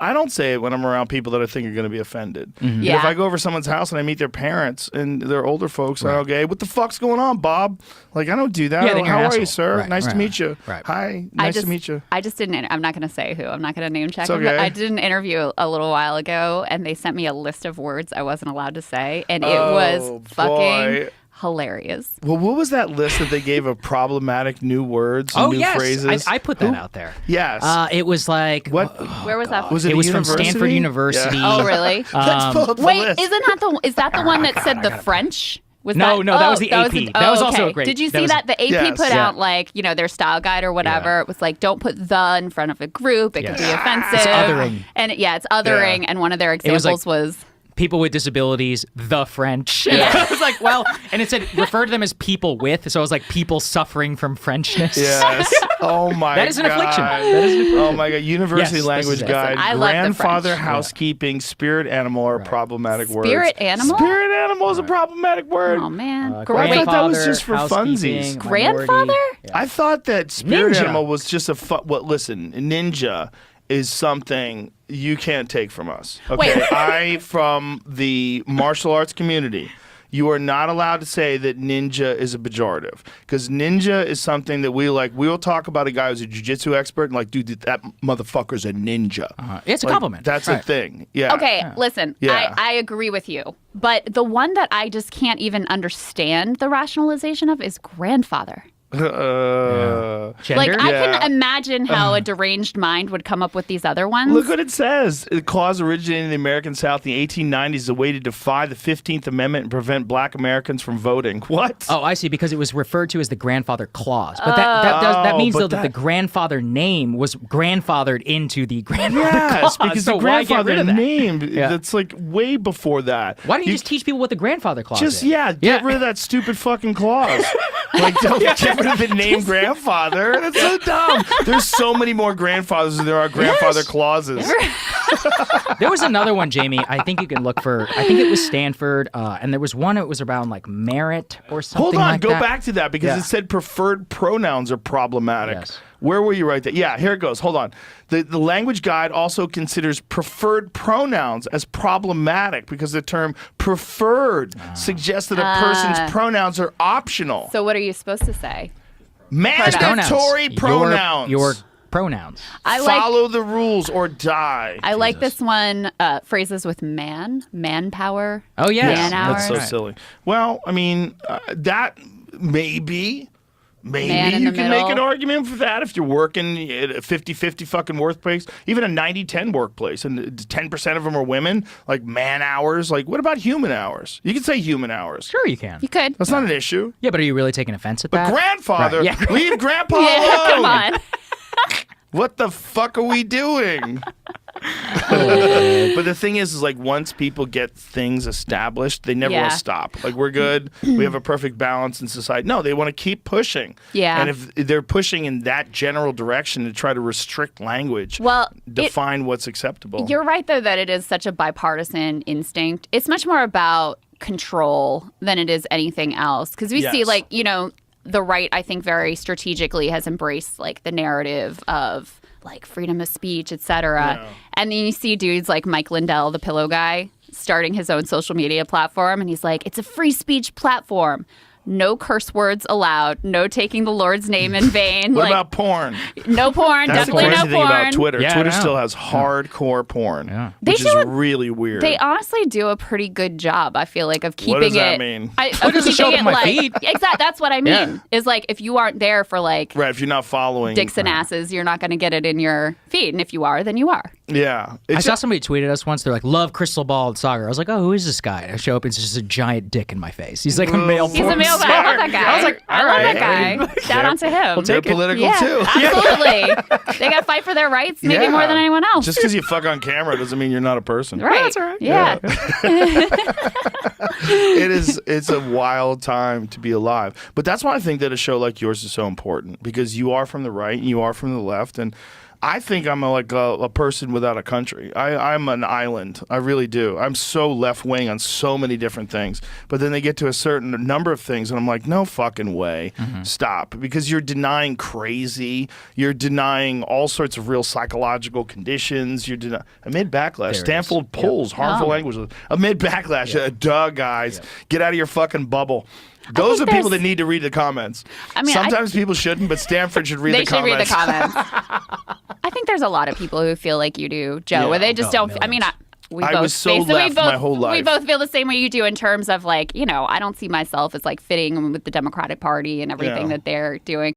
I don't say it when I'm around people that I think are going to be offended. Mm-hmm. And if I go over someone's house and I meet their parents and they're older folks, and I go, hey, what the fuck's going on, Bob? Like, I don't do that. Yeah, then you're an How are you, asshole. sir? Right, Nice to right, meet you. right. Hi, nice to meet you. I just didn't. I'm not going to say who. I'm not going to name check It's them. okay. But I did an interview a little while ago, and they sent me a list of words I wasn't allowed to say, and it was fucking hilarious. Well, what was that list that they gave of problematic new words, Oh, new yes. phrases? I put that out there. Yes. It was like... What? Where was that? Was It it was a from university? Stanford University. Yeah. Oh, really? Let's pull up the Wait, list. is that the one that said the French? Was No, that was the AP. That was also okay. great. Did you That see was- that? The AP Yes. put Yeah. out like, their style guide or whatever. Yeah. It was like, don't put the in front of a group. It could be Yes. offensive. It's othering. And it's othering. Yeah. And one of their was examples like- was People with disabilities, the French. Yeah. I was like, well, and it said refer to them as people with, so I was like people suffering from Frenchness. Yes. Oh my god. That is an affliction. That is an affliction. Oh my god. University Yes, language this is it. guide. I love the Grandfather, French. housekeeping, spirit animal are problematic words. spirit animal? Spirit animal is a problematic word. Oh, man. I thought that was just for housekeeping, funsies. Grandfather? minority. I thought that spirit Ninja. animal was just a listen, ninja is something you can't take from us. Okay. Wait. I, from the martial arts community, you are not allowed to say that ninja is a pejorative, because ninja is something that we'll talk about a guy who's a jiu-jitsu expert and like, dude, that motherfucker's a ninja. It's a Like, compliment. That's a Right. thing. Yeah. Okay, listen, Yeah. I agree with you. But the one that I just can't even understand the rationalization of is grandfather. Gender? Like, I Yeah. can imagine how a deranged mind would come up with these other ones. Look what it says. The clause originated in the American South in the 1890s as a way to defy the 15th Amendment and prevent black Americans from voting. What? Oh, I see, because it was referred to as the grandfather clause. But that means, but though, that the grandfather name was grandfathered into the grandfather Yes, clause. because So the why get rid grandfather of that? name, Yeah. that's like way before that. Why don't you just teach people what the grandfather clause is? Get rid of that stupid fucking clause. Like, don't get rid of the name grandfather. That's so dumb. There's so many more grandfathers than there are grandfather clauses. There was another one, Jamie. I think you can look for. I think it was Stanford, and there was one. It was around like merit or something. Hold on, like go that. back to that because Yeah. it said preferred pronouns are problematic. Yes. Where were you right there? Yeah, here it goes. Hold on. The language guide also considers preferred pronouns as problematic because the term preferred suggests that a person's pronouns are optional. So what are you supposed to say? Mandatory pronouns. Your pronouns. Follow the rules or die. I like this one, phrases with manpower. Oh, yes. Man hours. That's so Right. silly. Well, I mean, that maybe Man in you the can make an middle. argument for that if you're working at a 50-50 fucking workplace, even a 90-10 workplace, and 10% of them are women, like man hours. Like, what about human hours? You can say human hours. Sure, you can. You could. That's not an issue. Yeah, but are you really taking offense at But that? grandfather, Right, yeah. leave grandpa Yeah, alone. come on. What the fuck are we doing? But the thing is like once people get things established, they never want Yeah. to stop. Like we're good, we have a perfect balance in society. No, they want to keep pushing. Yeah. And if they're pushing in that general direction to try to restrict language, Well, define what's acceptable. You're right, though, that it is such a bipartisan instinct. It's much more about control than it is anything else. Because we see, Yes. like, the right, I think, very strategically has embraced, like, the narrative of, like, freedom of speech, et cetera. Yeah. And then you see dudes like Mike Lindell, the pillow guy, starting his own social media platform. And he's like, it's a free speech platform. No curse words allowed. No taking the Lord's name in vain. What like, about porn? no porn. That's the Definitely crazy no thing about porn. Twitter. Yeah, I Twitter know. still has hardcore porn, They which do is a- really weird. They honestly do a pretty good job, I feel like, of keeping What does it. that mean? It doesn't show up in my feed. Exactly. That's what I mean. Yeah. Is like if you aren't there for like Right, if you're not following. dicks and asses, you're not going to get it in your feed. And if you are, then you are. Yeah. I It's saw somebody tweeted us once. They're like, "Love Crystal Ball and Soccer." I was like, "Oh, who is this guy?" And I show up, and it's just a giant dick in my face. He's like a male. He's a porn male star. guy. I love that guy. I was like, I love that guy. Shout out to him. They're political yeah, too. absolutely. They got to fight for their rights, maybe more than anyone else. Just because you fuck on camera doesn't mean you're not a person. right. that's all right. Yeah. It's a wild time to be alive. But that's why I think that a show like yours is so important, because you are from the right and you are from the left, and I think I'm a person without a country. I'm an island. I really do. I'm so left wing on so many different things. But then they get to a certain number of things, and I'm like, no fucking way. Stop. Because you're denying crazy. You're denying all sorts of real psychological conditions. Amid backlash, Stanford polls harmful language. Amid backlash, duh, guys. Get out of your fucking bubble. Those are people that need to read the comments. I mean, sometimes people shouldn't, but Stanford should read the comments. They should read the comments. I think there's a lot of people who feel like you do, Joe, where they just don't. Millions. I mean, I was so left my whole life. We both feel the same way you do in terms of like, I don't see myself as like fitting with the Democratic Party and everything that they're doing.